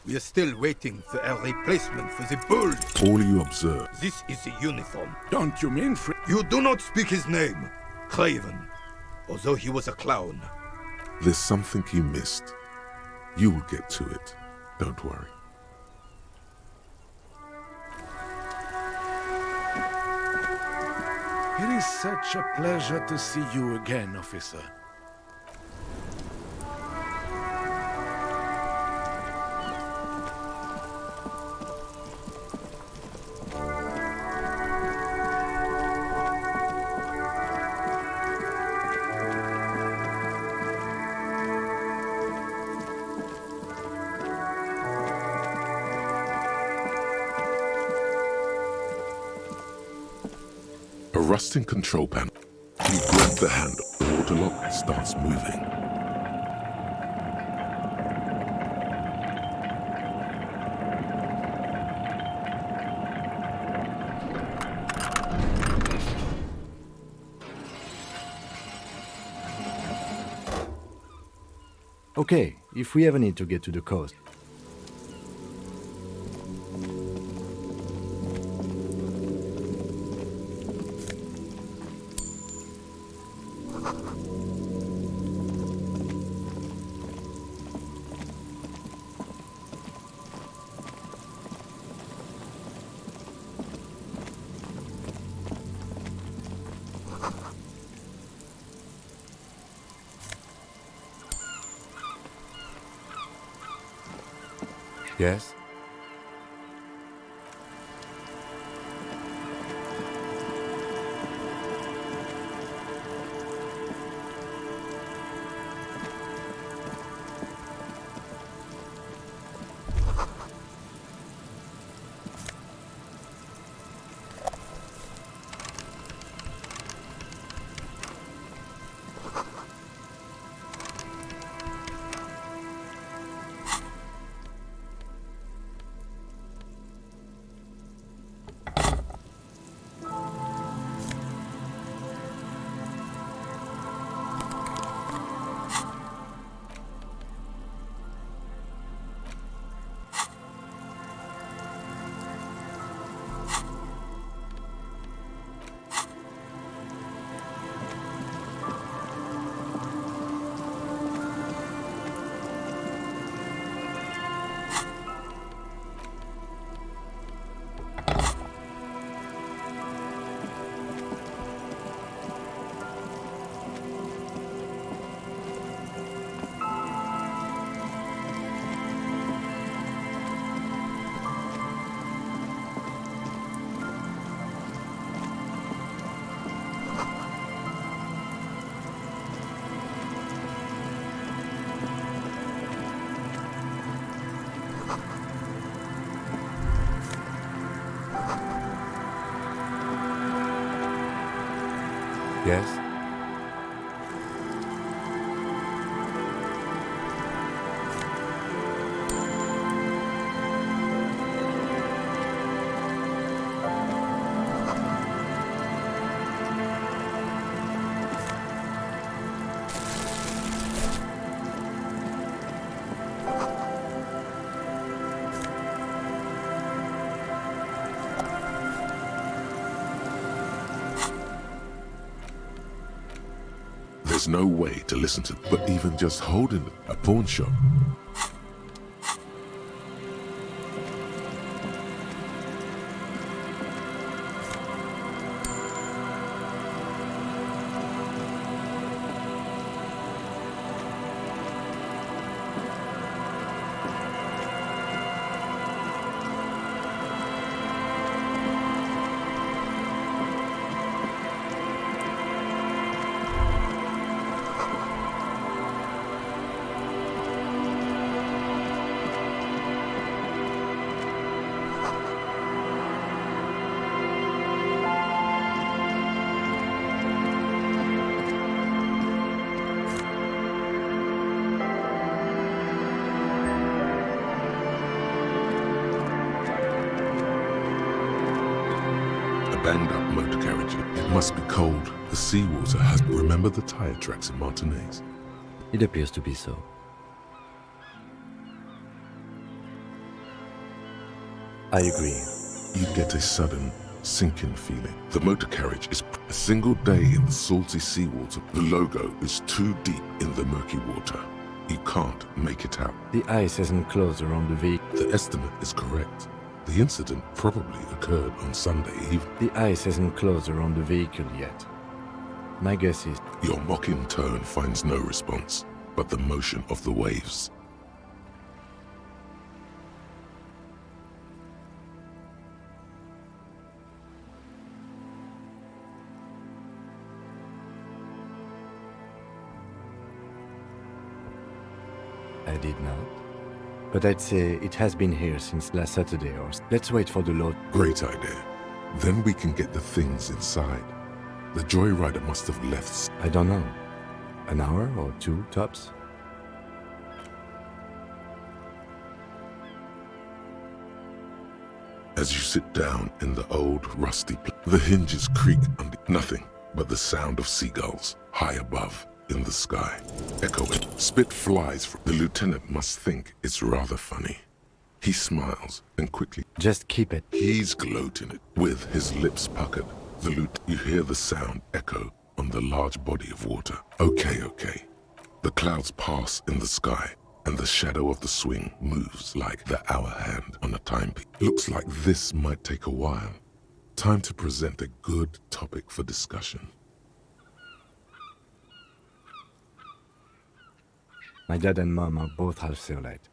We are still waiting for a replacement for the bull. All you observe. This is the uniform. Don't you mean You do not speak his name, Craven, although he was a clown. There's something you missed. You will get to it. Don't worry. It is such a pleasure to see you again, officer. A rusting control panel. You grab the handle. The water lock starts moving. Okay, if we ever need to get to the coast. Yes? Yes? There's no way to listen to, but even just holding a pawn shop. Banged-up motor carriage. It must be cold. The seawater has... Remember the tire tracks in Martinez? It appears to be so. I agree. You get a sudden sinking feeling. The motor carriage is a single day in the salty seawater. The logo is too deep in the murky water. You can't make it out. The ice hasn't closed around the vehicle. The estimate is correct. The incident probably occurred on Sunday evening. The ice hasn't closed around the vehicle yet. My guess is... Your mocking tone finds no response, but the motion of the waves. I did not. But I'd say it has been here since last Saturday or... Let's wait for the load. Great idea. Then we can get the things inside. The joyrider must have left. I don't know. An hour or two, tops? As you sit down in the old rusty the hinges creak under nothing but the sound of seagulls high above in the sky, echoing. Spit flies from the lieutenant must think it's rather funny. He smiles and quickly... Just keep it. He's gloating it with his lips puckered. You hear the sound echo on the large body of water. Okay. The clouds pass in the sky, and the shadow of the swing moves like the hour hand on a timepiece. Looks like this might take a while. Time to present a good topic for discussion. My dad and mom are both half Seolite.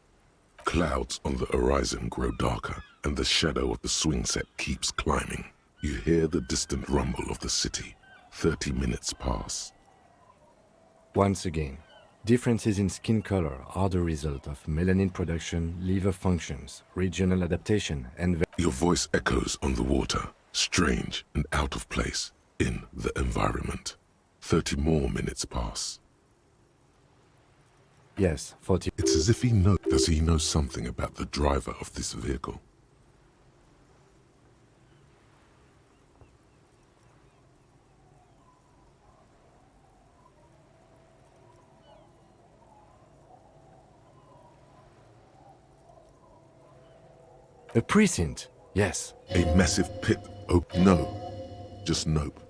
Clouds on the horizon grow darker, and the shadow of the swing set keeps climbing. You hear the distant rumble of the city. 30 minutes pass. Once again, differences in skin color are the result of melanin production, liver functions, regional adaptation, and... Your voice echoes on the water, strange and out of place in the environment. 30 more minutes pass. Yes, 40... It's as if he knows. Does he know something about the driver of this vehicle? A precinct, yes. A massive pit. Oh, no. Just nope.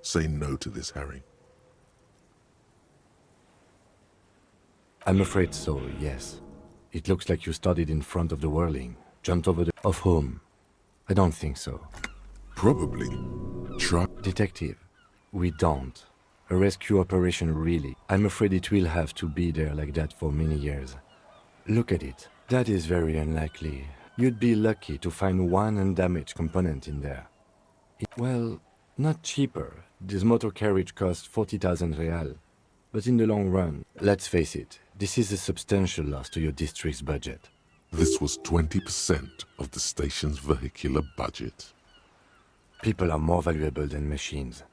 Say no to this, Harry. I'm afraid so, yes. It looks like you started in front of the whirling, jumped over the... Of whom? I don't think so. Probably. Try... Detective, we don't. A rescue operation, really. I'm afraid it will have to be there like that for many years. Look at it. That is very unlikely. You'd be lucky to find one undamaged component in there. Well, not cheaper. This motor carriage costs 40,000 real. But in the long run, let's face it, this is a substantial loss to your district's budget. This was 20% of the station's vehicular budget. People are more valuable than machines.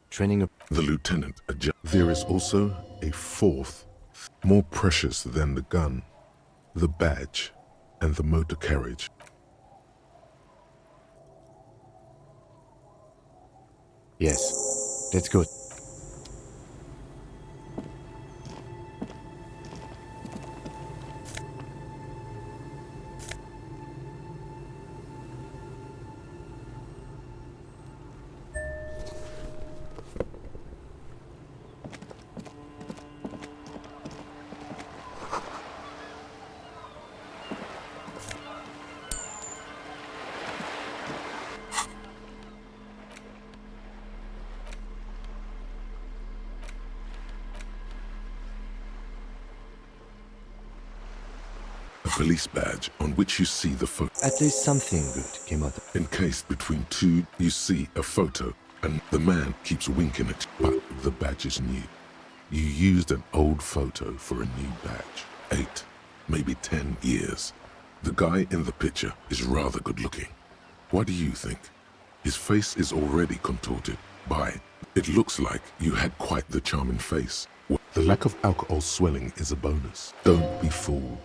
Training a... The lieutenant adjusts. There is also a fourth, more precious than the gun, the badge, and the motor carriage. Yes, let's go. Police badge on which you see the photo. At least something good came out. Encased between two, you see a photo, and the man keeps winking at you, but the badge is new. You used an old photo for a new badge. 8, maybe 10 years. The guy in the picture is rather good looking. What do you think? His face is already contorted by... It looks like you had quite the charming face. The lack of alcohol swelling is a bonus. Don't be fooled.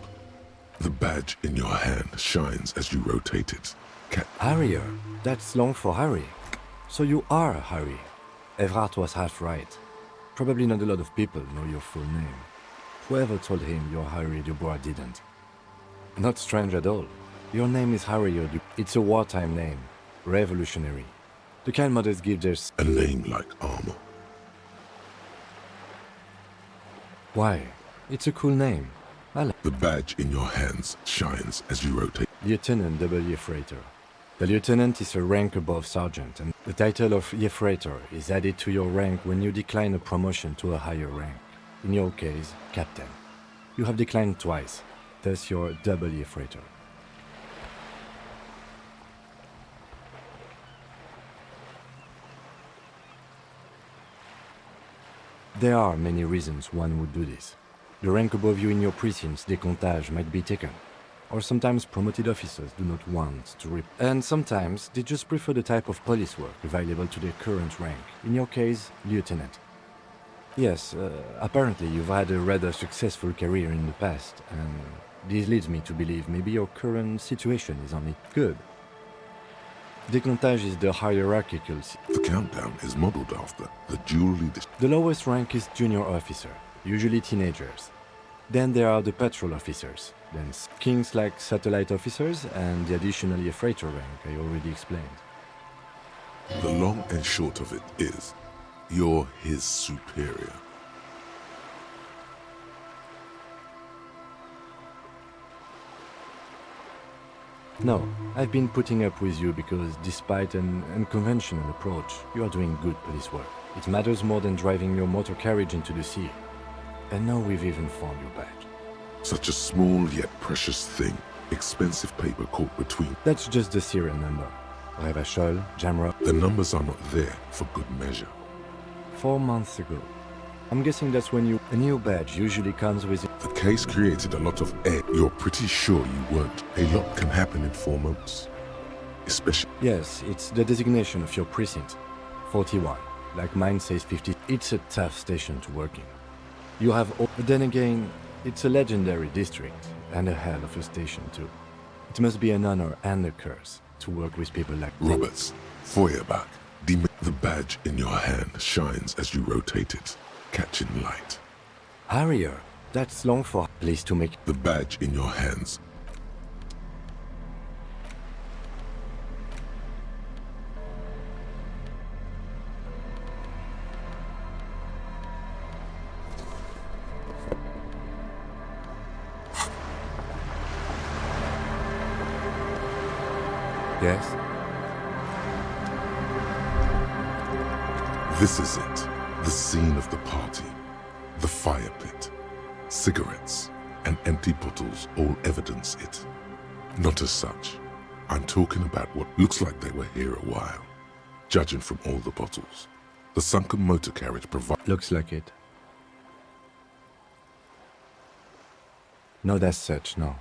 The badge in your hand shines as you rotate it. Harrier, that's long for Harry. So you are Harry. Evrard was half right. Probably not a lot of people know your full name. Whoever told him you're Harry Dubois didn't. Not strange at all. Your name is Harrier. It's a wartime name. Revolutionary. The kind mothers give their... A name like armor. Why? It's a cool name. I like The badge in your hands shines as you rotate. Lieutenant W. Freighter. The lieutenant is a rank above sergeant, and the title of Freighter is added to your rank when you decline a promotion to a higher rank. In your case, captain. You have declined twice, thus you're W. Freighter. There are many reasons one would do this. The rank above you in your precinct's décomptage might be taken. Or sometimes promoted officers do not want to rip. And sometimes they just prefer the type of police work available to their current rank. In your case, lieutenant. Yes, apparently you've had a rather successful career in the past, and this leads me to believe maybe your current situation is only good. Décomptage is the hierarchical... The countdown is modeled after the dual leadership. The lowest rank is junior officer, usually teenagers. Then there are the patrol officers, then kings like satellite officers, and the additionally a freighter rank I already explained. The long and short of it is, you're his superior. No, I've been putting up with you because despite an unconventional approach, you are doing good police work. It matters more than driving your motor carriage into the sea. And now we've even found your badge. Such a small yet precious thing. Expensive paper caught between. That's just the serial number. Revachol, Jamra. The numbers are not there for good measure. 4 months ago. I'm guessing that's when you... A new badge usually comes with... The case created a lot of air. You're pretty sure you weren't. A lot can happen in 4 months. Especially... Yes, it's the designation of your precinct. 41. Like mine says 50. It's a tough station to work in. You have all... But then again, it's a legendary district. And a hell of a station too. It must be an honor and a curse to work with people like... Roberts, Feuerbach. The badge in your hand shines as you rotate it, catching light. Harrier. That's long for... Please to make... The badge in your hands. Yes? This is it, the scene of the party, the fire pit, cigarettes, and empty bottles all evidence it. Not as such. I'm talking about what looks like they were here a while, judging from all the bottles. The sunken motor carriage provides... Looks like it. Not as such, no.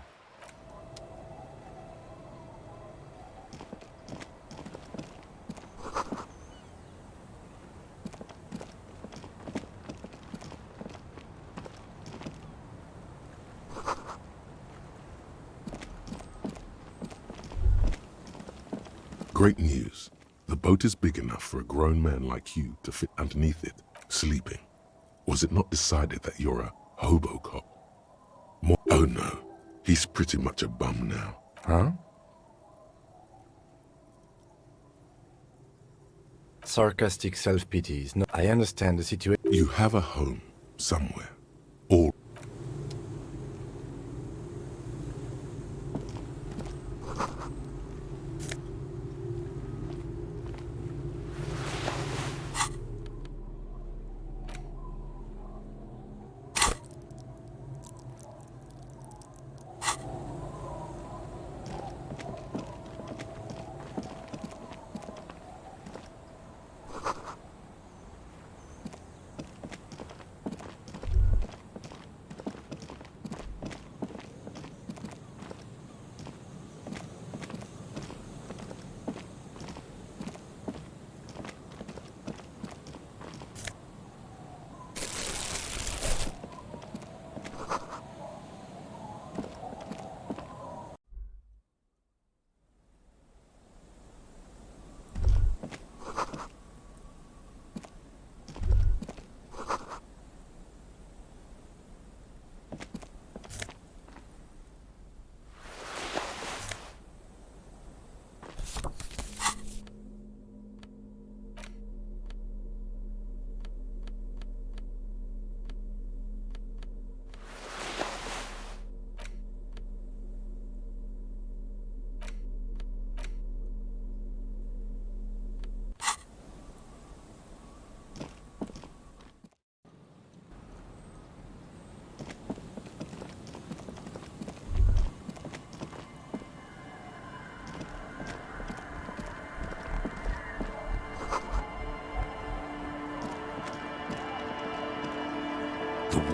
Great news. The boat is big enough for a grown man like you to fit underneath it, sleeping. Was it not decided that you're a hobo cop? Oh no, he's pretty much a bum now. Huh? Sarcastic self-pity is not... I understand the situation. You have a home somewhere. All...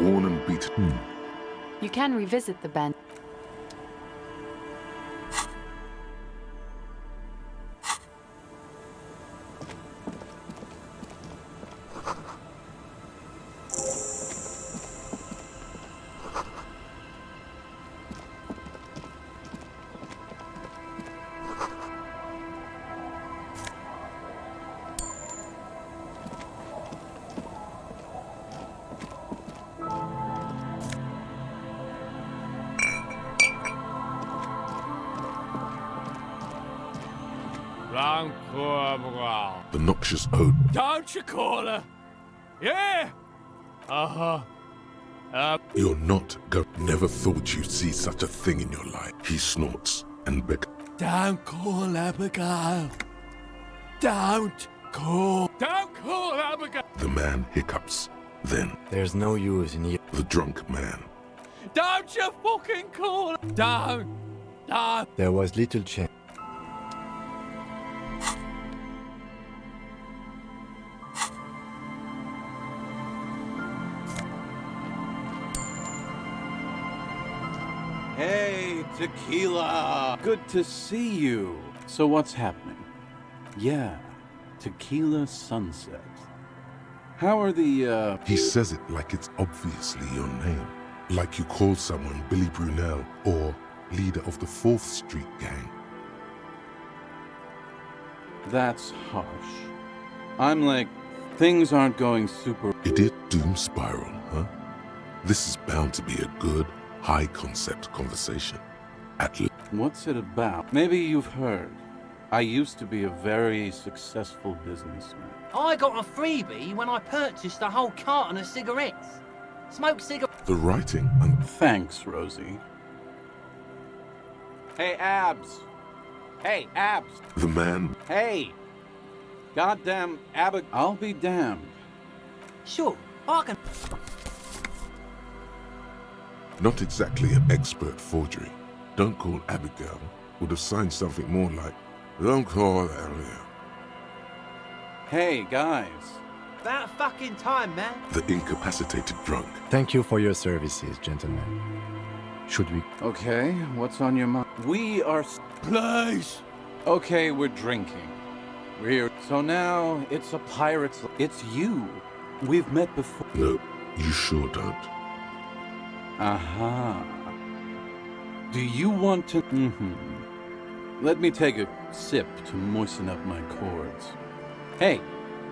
worn and beaten. You can revisit the band. The noxious odor. Don't you call her? Yeah! You're not go. Never thought you'd see such a thing in your life. He snorts and begs. Don't call Abigail. Don't call Abigail. The man hiccups. Then There's no use in you. the drunk man. Don't you fucking call her. Don't. There was little chance. Hey, Tequila! Good to see you. So what's happening? Yeah, Tequila Sunset. How are the, He says it like it's obviously your name. Like you call someone Billy Brunel or leader of the 4th Street gang. That's harsh. I'm like, things aren't going super... Idiot doom spiral, huh? This is bound to be a good, high-concept conversation. At least. What's it about? Maybe you've heard. I used to be a very successful businessman. I got a freebie when I purchased a whole carton of cigarettes. Smoke cigarettes. The writing and Thanks, Rosie. Hey, Abs! Hey, Abs! the man. Hey! Goddamn Abig... I'll be damned. Sure, I can. Not exactly an expert forgery. Don't call Abigail would have signed something more like, don't call Abigail. Hey, guys. About fucking time, man. The incapacitated drunk. Thank you for your services, gentlemen. Should we? Okay, what's on your mind? We are... Please. Okay, we're drinking. We're here. So now, it's a pirate's... It's you. We've met before. No, you sure don't. Aha. Do you want to... Let me take a sip to moisten up my cords. Hey,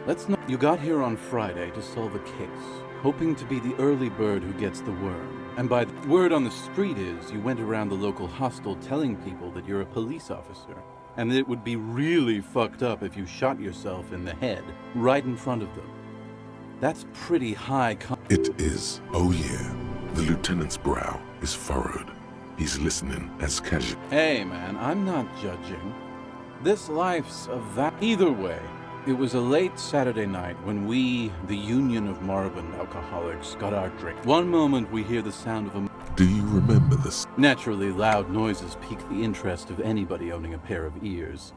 let's not... You got here on Friday to solve a case, hoping to be the early bird who gets the worm. And by the word on the street is, you went around the local hostel telling people that you're a police officer, and that it would be really fucked up if you shot yourself in the head right in front of them. That's pretty high It is. Oh yeah. The lieutenant's brow is furrowed. He's listening as casual. Hey, man, I'm not judging. This life's Either way, it was a late Saturday night when we, the Union of Moribund Alcoholics, got our drink. One moment we hear the sound of a... Do you remember this? Naturally, loud noises pique the interest of anybody owning a pair of ears.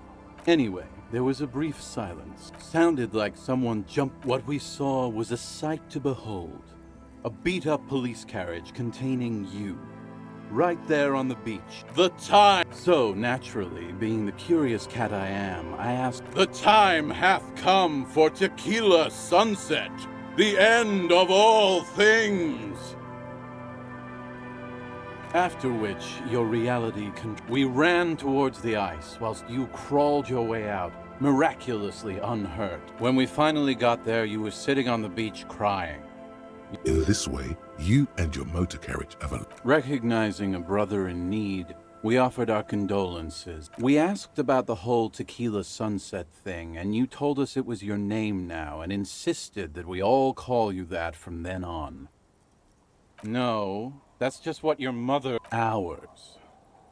Anyway, there was a brief silence. Sounded like someone jumped. What we saw was a sight to behold. A beat-up police carriage containing you. Right there on the beach. The time! So, naturally, being the curious cat I am, I asked, the time hath come for Tequila Sunset, the end of all things! After which, your reality we ran towards the ice, whilst you crawled your way out, miraculously unhurt. When we finally got there, you were sitting on the beach crying. In this way, you and your motor carriage have a... Recognizing a brother in need, we offered our condolences. We asked about the whole Tequila Sunset thing, and you told us it was your name now, and insisted that we all call you that from then on. No, that's just what your mother... Ours.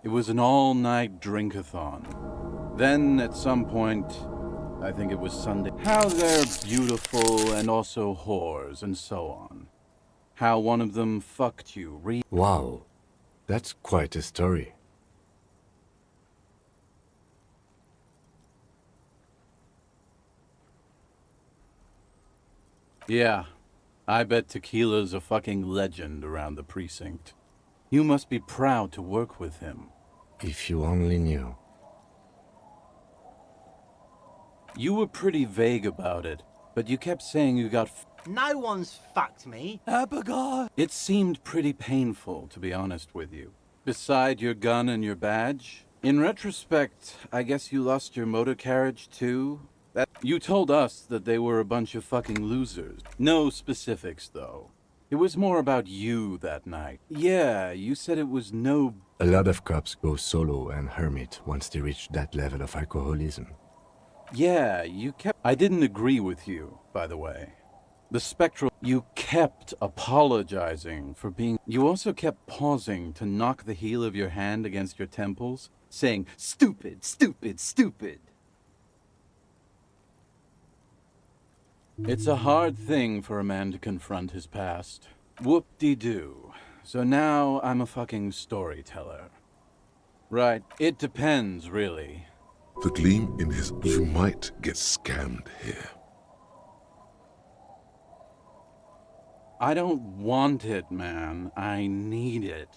It was an all-night drink-a-thon. Then, at some point, I think it was Sunday, how they're beautiful and also whores and so on. How one of them fucked you, Wow, that's quite a story. Yeah, I bet Tequila's a fucking legend around the precinct. You must be proud to work with him. If you only knew. You were pretty vague about it, but you kept saying you got No one's fucked me. Abigail! It seemed pretty painful, to be honest with you. Beside your gun and your badge? In retrospect, I guess you lost your motor carriage too? You told us that they were a bunch of fucking losers. No specifics, though. It was more about you that night. Yeah, you said it was no... A lot of cops go solo and hermit once they reach that level of alcoholism. Yeah, you kept... I didn't agree with you, by the way. The spectral... You kept apologizing for being... You also kept pausing to knock the heel of your hand against your temples, saying, "Stupid, stupid, stupid." It's a hard thing for a man to confront his past. Whoop-de-doo. So now I'm a fucking storyteller. Right, it depends, really. The gleam in his... You might get scammed here. I don't want it, man. I need it.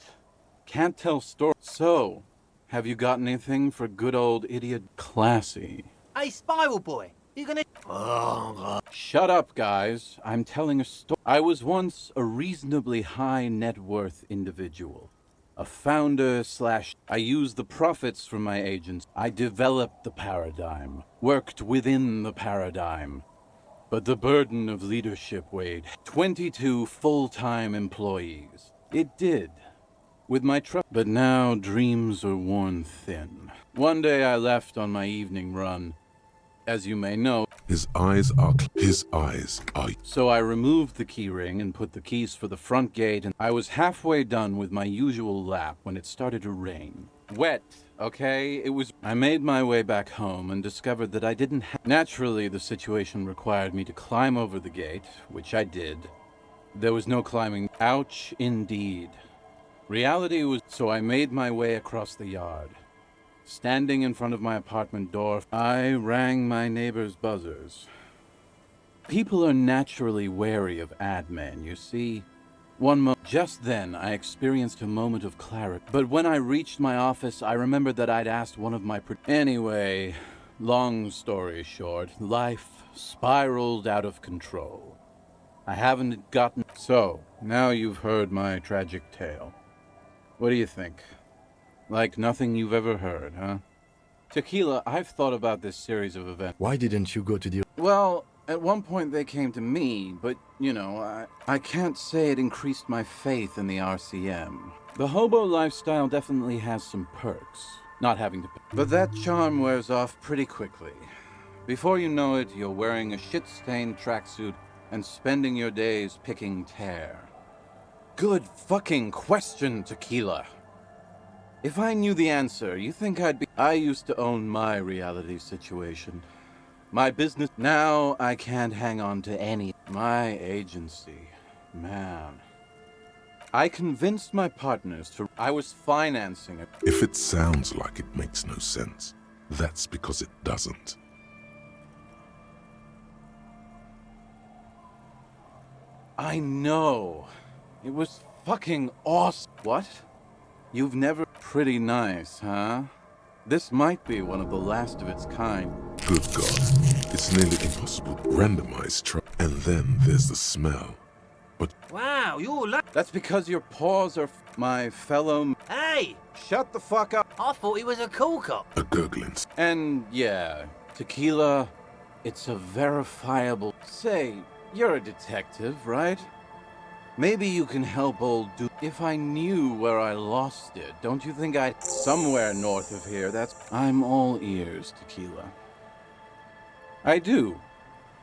Can't tell stories. So, have you got anything for good old idiot Classy? Hey, Spiral Boy, you gonna... Shut up, guys. I'm telling a story. I was once a reasonably high net worth individual. A founder slash... I used the profits from my agents. I developed the paradigm. Worked within the paradigm. But the burden of leadership weighed 22 full-time employees. It did. With my trust. But now dreams are worn thin. One day I left on my evening run. As you may know, His eyes are... His eyes are... so I removed the key ring and put the keys for the front gate, and I was halfway done with my usual lap when it started to rain. Wet, okay? It was... I made my way back home and discovered that I didn't have... Naturally, the situation required me to climb over the gate, which I did. There was no climbing. Ouch, indeed. Reality was... So I made my way across the yard. Standing in front of my apartment door, I rang my neighbor's buzzers. People are naturally wary of ad men, you see. Just then, I experienced a moment of clarity. But when I reached my office, I remembered that I'd asked one of my... Anyway, long story short, life spiraled out of control. I haven't gotten... So, now you've heard my tragic tale. What do you think? Like nothing you've ever heard, huh? Tequila, I've thought about this series of events. Why didn't you go to the... Well, at one point they came to me, but, you know, I can't say it increased my faith in the RCM. The hobo lifestyle definitely has some perks, not having to pay. But that charm wears off pretty quickly. Before you know it, you're wearing a shit-stained tracksuit and spending your days picking tear. Good fucking question, Tequila. If I knew the answer, you think I'd be... I used to own my reality situation. My business... Now I can't hang on to any... My agency. Man. I convinced my partners to... I was financing it. If it sounds like it makes no sense, that's because it doesn't. I know. It was fucking awesome. What? You've never... Pretty nice, huh? This might be one of the last of its kind. Good God. It's nearly impossible to randomize and then there's the smell. But... Wow, you're That's because your paws are... My fellow... Hey! Shut the fuck up! I thought he was a cool cop. a gurgling... And yeah, Tequila, it's a verifiable... Say, you're a detective, right? Maybe you can help old dude. If I knew where I lost it, don't you think I'd... Somewhere north of here, that's... I'm all ears, Tequila. I do.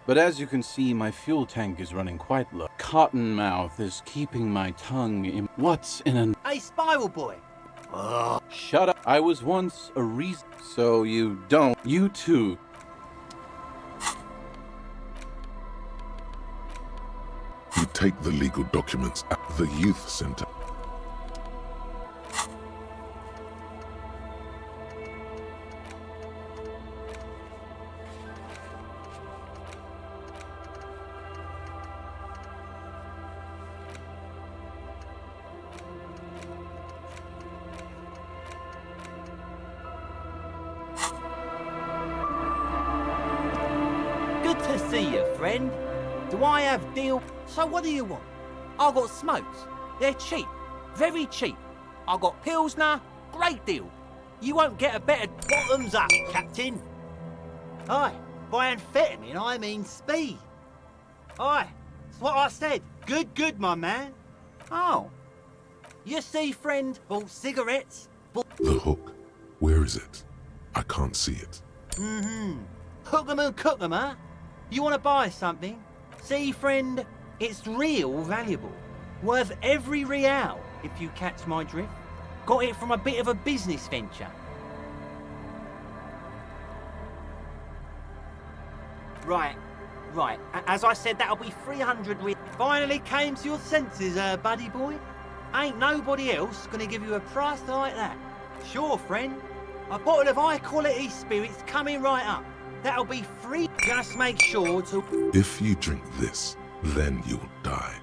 But as you can see, my fuel tank is running quite low. Cottonmouth is keeping my tongue in... What's in an... Hey, Spiral Boy. Shut up. I was once a reason... So you don't... You too. You take the legal documents at the youth center. Good to see you, friend. Do I have deal? So what do you want? I got smokes. They're cheap. Very cheap. I got Pilsner. Great deal. You won't get a better bottoms up, Captain. Aye, by amphetamine I mean speed. Aye, that's what I said. Good, my man. Oh. You see, friend, bought cigarettes. The hook. Where is it? I can't see it. Hook 'em and cook 'em, huh? You want to buy something? See, friend, it's real valuable. Worth every real, if you catch my drift. Got it from a bit of a business venture. Right. As I said, that'll be 300 real. Finally came to your senses, buddy boy? Ain't nobody else gonna give you a price like that. Sure, friend. A bottle of high-quality spirits coming right up. That'll be free. Just make sure to... If you drink this, then you'll die.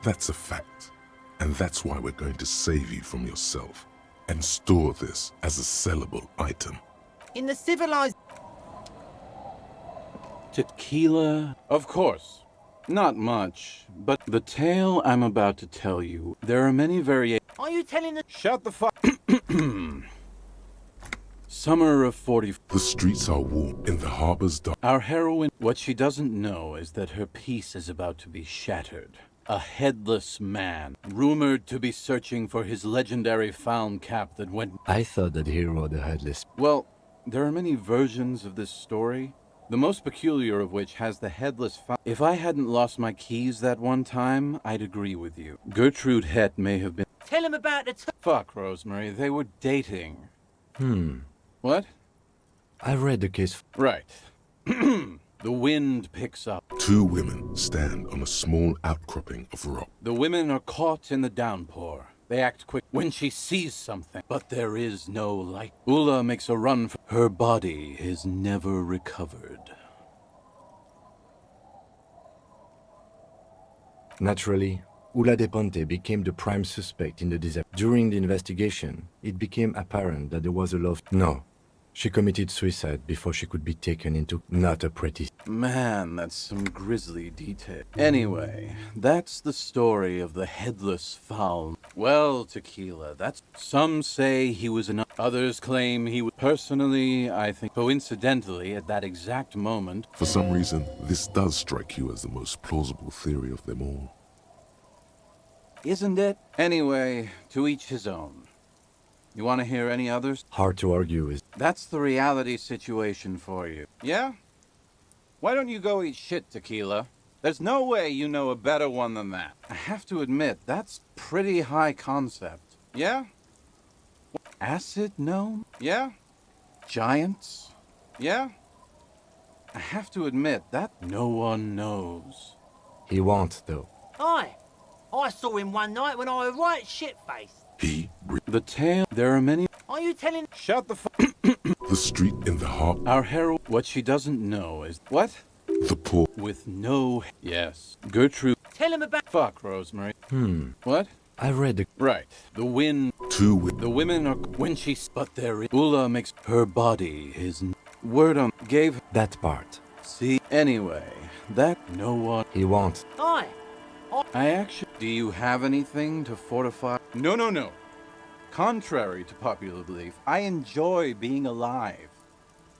That's a fact. And that's why we're going to save you from yourself and store this as a sellable item. In the civilized... Tequila? Of course. Not much, but the tale I'm about to tell you, there are many variations. Are you telling the... Shut the fuck... Summer of 40... The streets are warm in the harbor's dark. Our heroine... What she doesn't know is that her peace is about to be shattered. A headless man, rumored to be searching for his legendary found cap that went... I thought that he rode a headless. Well, there are many versions of this story. The most peculiar of which has the headless If I hadn't lost my keys that one time, I'd agree with you. Gertrude Het may have been... Tell him about the... Fuck, Rosemary, they were dating. What? I read the case. Right. The wind picks up. Two women stand on a small outcropping of rock. The women are caught in the downpour. They act quick when she sees something, but there is no light. Ula makes a run for her body is never recovered. Naturally, Ula de Ponte became the prime suspect in the disappearance. During the investigation, it became apparent that there was a love... No. She committed suicide before she could be taken into... Not a pretty... Man, that's some grisly detail. Anyway, that's the story of the headless fowl. Well, Tequila, that's... Some say he was an... Others claim he was... Personally, I think... Coincidentally, at that exact moment... For some reason, this does strike you as the most plausible theory of them all. Isn't it? Anyway, to each his own. You want to hear any others? Hard to argue with. That's the reality situation for you. Yeah? Why don't you go eat shit, Tequila? There's no way you know a better one than that. I have to admit, that's pretty high concept. Yeah? Acid gnome? Yeah? Giants? Yeah? I have to admit, that no one knows. He won't, though. Aye. I saw him one night when I was right shit-faced. The tale... There are many... Are you telling... Shut the fuck... The street in the harbor... Our hero... What she doesn't know is... What? The poor... With no... Yes. Gertrude... Tell him about... Fuck, Rosemary. What? I read the... Right. The wind... Two women... The women are... When she... But there is... Ula makes... Her body is... Word on... Gave... That part. See? Anyway, that no one... He won't. Aye. I actually... Do you have anything to fortify... No. Contrary to popular belief, I enjoy being alive.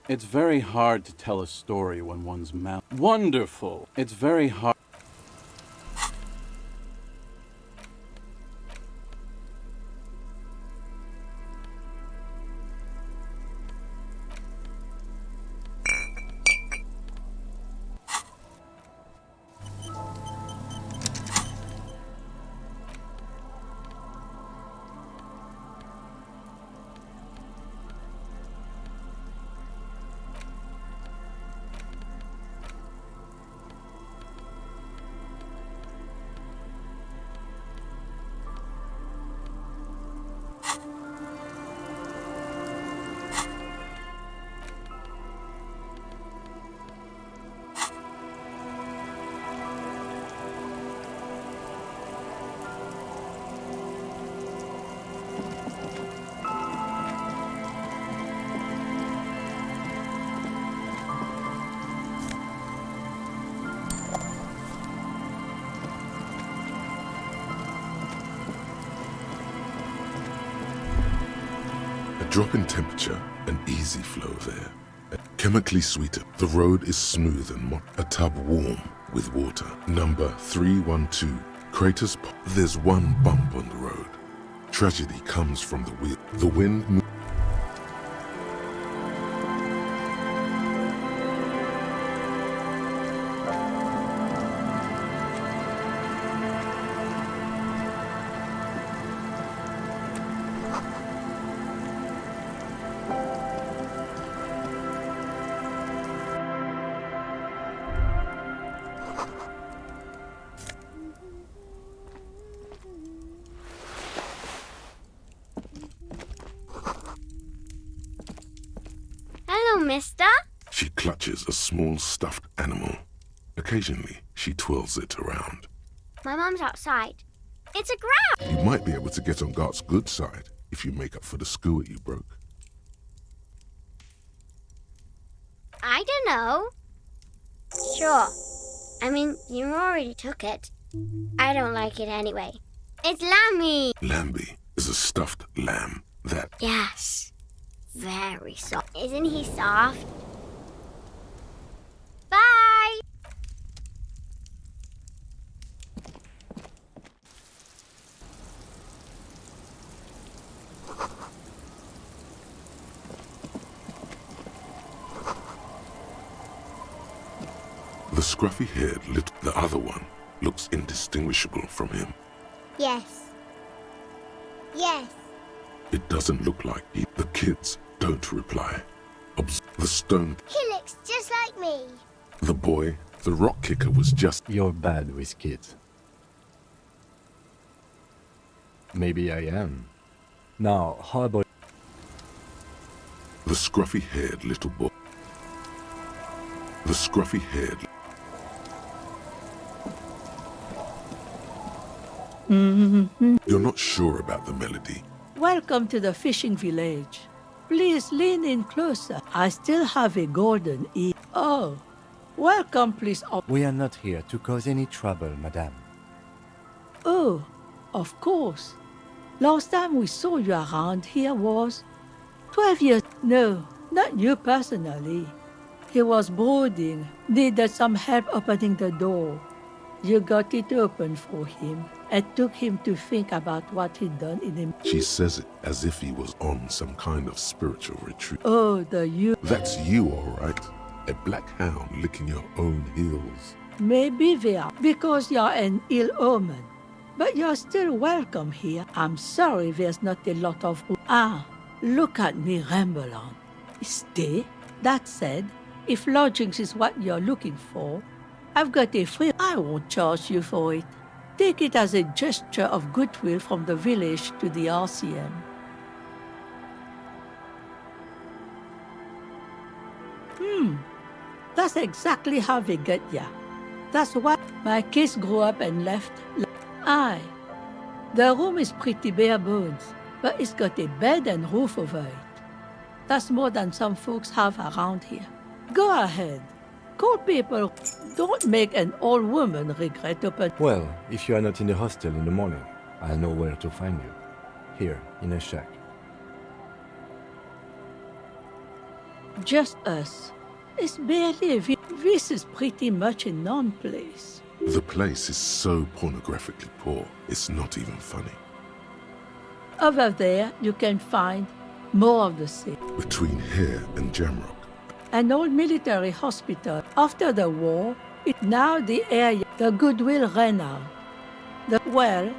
It's very hard to tell a story when one's mouth... Wonderful! It's very hard... Drop in temperature and easy flow there. Chemically sweetened. The road is smooth and a tub warm with water. Number 312. Craters. There's one bump on the road. Tragedy comes from the wheel. The wind. Mister? She clutches a small stuffed animal. Occasionally, she twirls it around. My mum's outside. It's a grouse! You might be able to get on Gart's good side if you make up for the skewer you broke. I don't know. Sure. I mean, you already took it. I don't like it anyway. It's Lamby! Lamby is a stuffed lamb that... Yes. Very soft. Isn't he soft? Bye! The scruffy-haired the other one looks indistinguishable from him. Yes. Yes. It doesn't look like he... The kids don't reply. The stone... He looks just like me. The boy, the rock kicker was just... You're bad with kids. Maybe I am. Now, how about... The scruffy-haired little boy. The scruffy-haired... You're not sure about the melody. Welcome to the fishing village. Please lean in closer. I still have a golden E. Oh, welcome, please. We are not here to cause any trouble, madame. Oh, of course. Last time we saw you around here was 12 years. No, not you personally. He was brooding, needed some help opening the door. You got it open for him. It took him to think about what he'd done in him. She says it as if he was on some kind of spiritual retreat. Oh, the you. That's you, all right. A black hound licking your own heels. Maybe they are, because you're an ill omen. But you're still welcome here. I'm sorry there's not a lot of... Ah, look at me ramble on. Stay. That said, if lodgings is what you're looking for, I've got a free... I won't charge you for it. Take it as a gesture of goodwill from the village to the RCM. That's exactly how they get ya. That's why my kids grew up and left. Aye. The room is pretty bare bones, but it's got a bed and roof over it. That's more than some folks have around here. Go ahead. Call people. Don't make an old woman regret open. Well, if you are not in the hostel in the morning, I'll know where to find you. Here, in a shack. Just us. It's barely a this is pretty much a non-place. The place is so pornographically poor, it's not even funny. Over there, you can find more of the same. Between here and Jamrock. An old military hospital. After the war, now the area, the goodwill ran out. Well,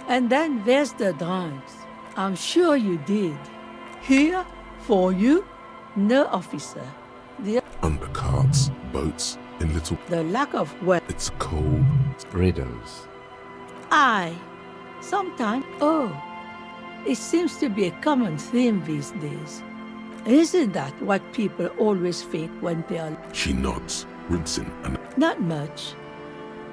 and then there's the drunks. I'm sure you did. Here, for you, no officer. Under carts, boats, in little... The lack of wealth. It's cold. Riddles. Aye. Sometimes, it seems to be a common theme these days. Isn't that what people always think when they are... She nods, rinsing and... Not much.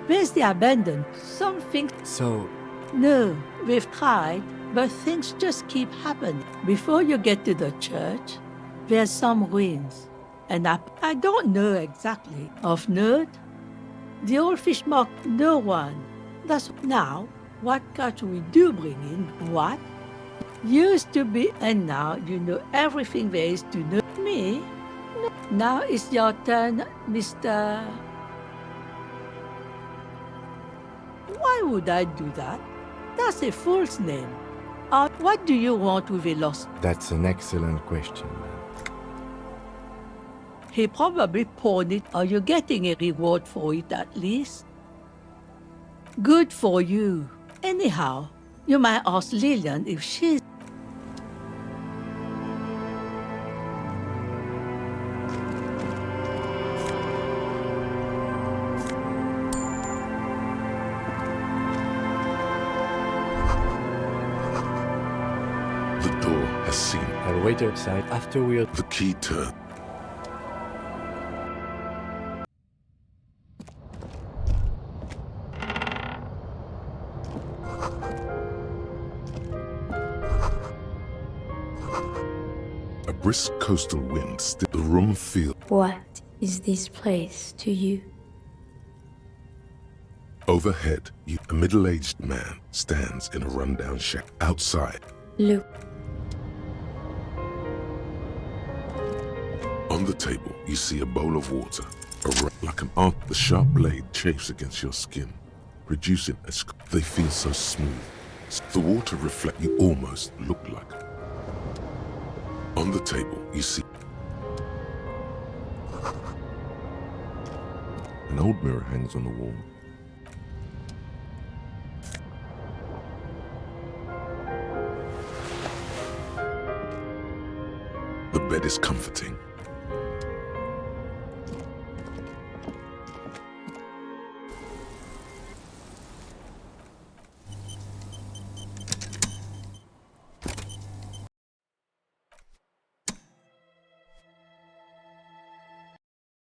There's the abandoned. Some things... So... No, we've tried, but things just keep happening. Before you get to the church, there's some ruins. And I don't know exactly. Of note, the old fish mark, no one. That's now, what catch we do bring in, what? Used to be, and now you know everything there is to know. Me? No. Now it's your turn, Mr. Why would I do that? That's a false name. What do you want with a lost? That's an excellent question. He probably pawned it. Are you getting a reward for it at least? Good for you. Anyhow, you might ask Lillian if she's... The door has seen. I'll wait outside after we're... The key turn. A brisk coastal wind the room feels. What is this place to you? Overhead, a middle-aged man stands in a rundown shack. Outside, Look. on the table, you see a bowl of water. Like an arc, the sharp blade chafes against your skin, producing a they feel so smooth. The water reflects you almost look like. On the table, you see an old mirror hangs on the wall. The bed is comforting.